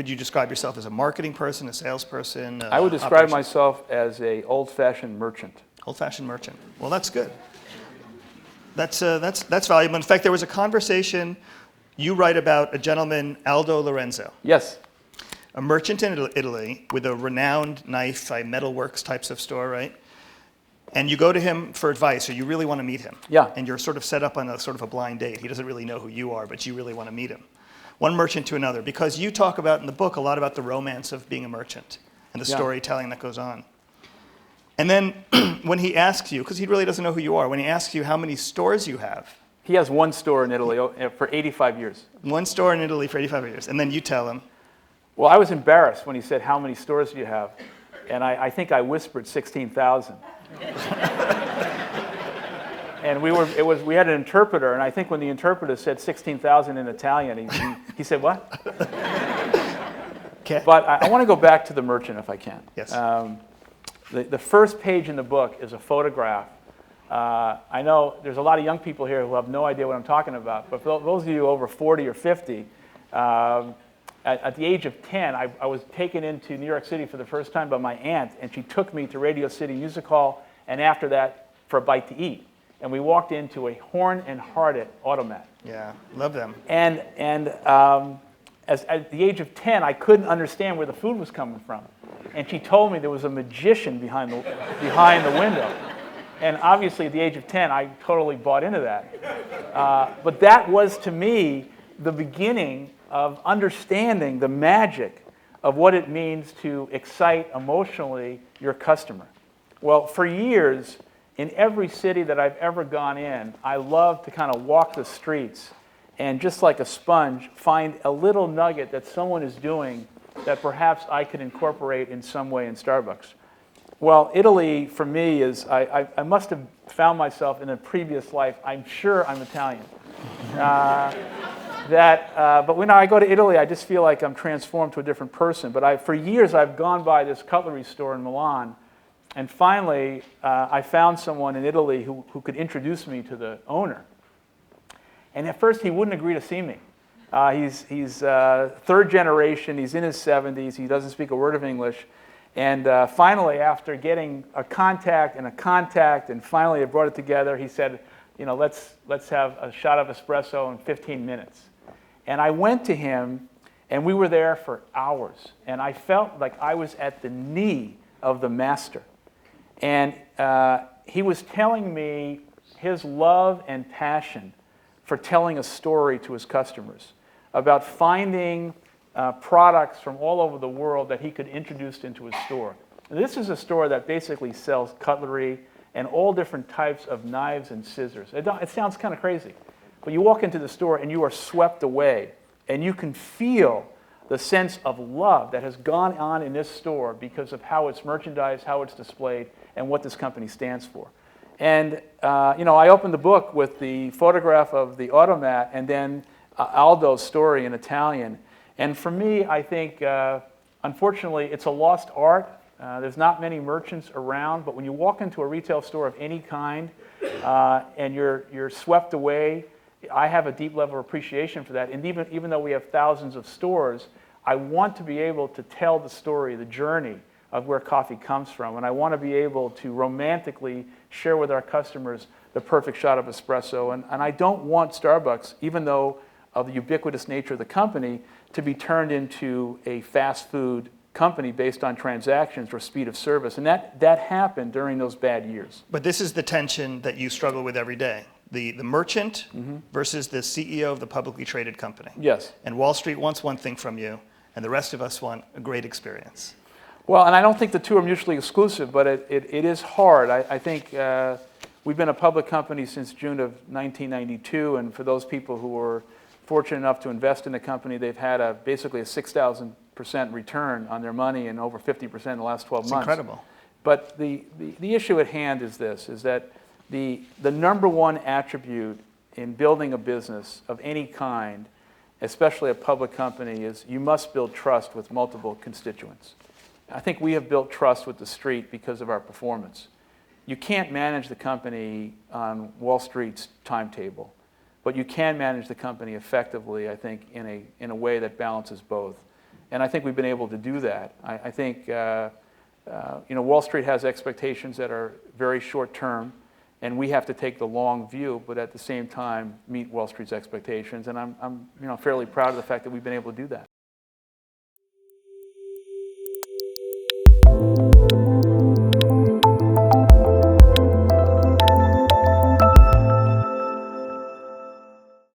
would you describe yourself as a marketing person, a salesperson? I would describe myself as a old-fashioned merchant. Old-fashioned merchant. Well, that's good. That's valuable. In fact, there was a conversation you write about a gentleman, Aldo Lorenzo. Yes. A merchant in Italy with a renowned knife, metalworks types of store, right? And you go to him for advice, or you really want to meet him. Yeah. And you're sort of set up on a sort of a blind date. He doesn't really know who you are, but you really want to meet him. One merchant to another, because you talk about in the book a lot about the romance of being a merchant and the storytelling that goes on. And then when he asks you, because he really doesn't know who you are, when he asks you how many stores you have. He has one store in Italy for 85 years. One store in Italy for 85 years. And then you tell him. Well, I was embarrassed when he said, how many stores do you have? And I think I whispered 16,000. And we had an interpreter, and I think when the interpreter said 16,000 in Italian, he said, what? Okay. But I want to go back to the merchant if I can. Yes. The first page in the book is a photograph. I know there's a lot of young people here who have no idea what I'm talking about, but for those of you over 40 or 50, at the age of 10, I was taken into New York City for the first time by my aunt, and she took me to Radio City Music Hall, and after that, for a bite to eat. And we walked into a Horn and Hardit automat. Yeah, love them. And at the age of 10, I couldn't understand where the food was coming from. And she told me there was a magician behind the window. And obviously, at the age of 10, I totally bought into that. But that was, to me, the beginning of understanding the magic of what it means to excite emotionally your customer. Well, for years, in every city that I've ever gone in, I love to kind of walk the streets and just like a sponge, find a little nugget that someone is doing that perhaps I could incorporate in some way in Starbucks. Well, Italy, for me, is, I must have found myself in a previous life. I'm sure I'm Italian. But when I go to Italy, I just feel like I'm transformed to a different person. But for years, I've gone by this cutlery store in Milan. And finally, I found someone in Italy who could introduce me to the owner. And at first, he wouldn't agree to see me. He's third generation. He's in his 70s. He doesn't speak a word of English. And finally, after getting a contact, and finally I brought it together, he said, let's have a shot of espresso in 15 minutes. And I went to him, and we were there for hours. And I felt like I was at the knee of the master. And he was telling me his love and passion for telling a story to his customers, about finding products from all over the world that he could introduce into his store. And this is a store that basically sells cutlery and all different types of knives and scissors. It sounds kind of crazy, but you walk into the store and you are swept away, and you can feel the sense of love that has gone on in this store because of how it's merchandised, how it's displayed, and what this company stands for. And I opened the book with the photograph of the automat and then Aldo's story in Italian. And for me, I think, unfortunately, it's a lost art. There's not many merchants around, but when you walk into a retail store of any kind and you're swept away, I have a deep level of appreciation for that. And even though we have thousands of stores, I want to be able to tell the story, the journey of where coffee comes from. And I want to be able to romantically share with our customers the perfect shot of espresso. And I don't want Starbucks, even though of the ubiquitous nature of the company, to be turned into a fast food company based on transactions or speed of service. And that happened during those bad years. But this is the tension that you struggle with every day. The merchant versus the CEO of the publicly traded company. Yes. And Wall Street wants one thing from you, and the rest of us want a great experience. Well, and I don't think the two are mutually exclusive, but it is hard. I think we've been a public company since June of 1992, and for those people who were fortunate enough to invest in the company, they've had basically a 6,000% return on their money and over 50% in the last 12 months. It's incredible. But the issue at hand is this, is that the number one attribute in building a business of any kind, especially a public company, is you must build trust with multiple constituents. I think we have built trust with the street because of our performance. You can't manage the company on Wall Street's timetable, but you can manage the company effectively, I think, in a way that balances both. And I think we've been able to do that. I think Wall Street has expectations that are very short term, and we have to take the long view, but at the same time meet Wall Street's expectations. And I'm fairly proud of the fact that we've been able to do that.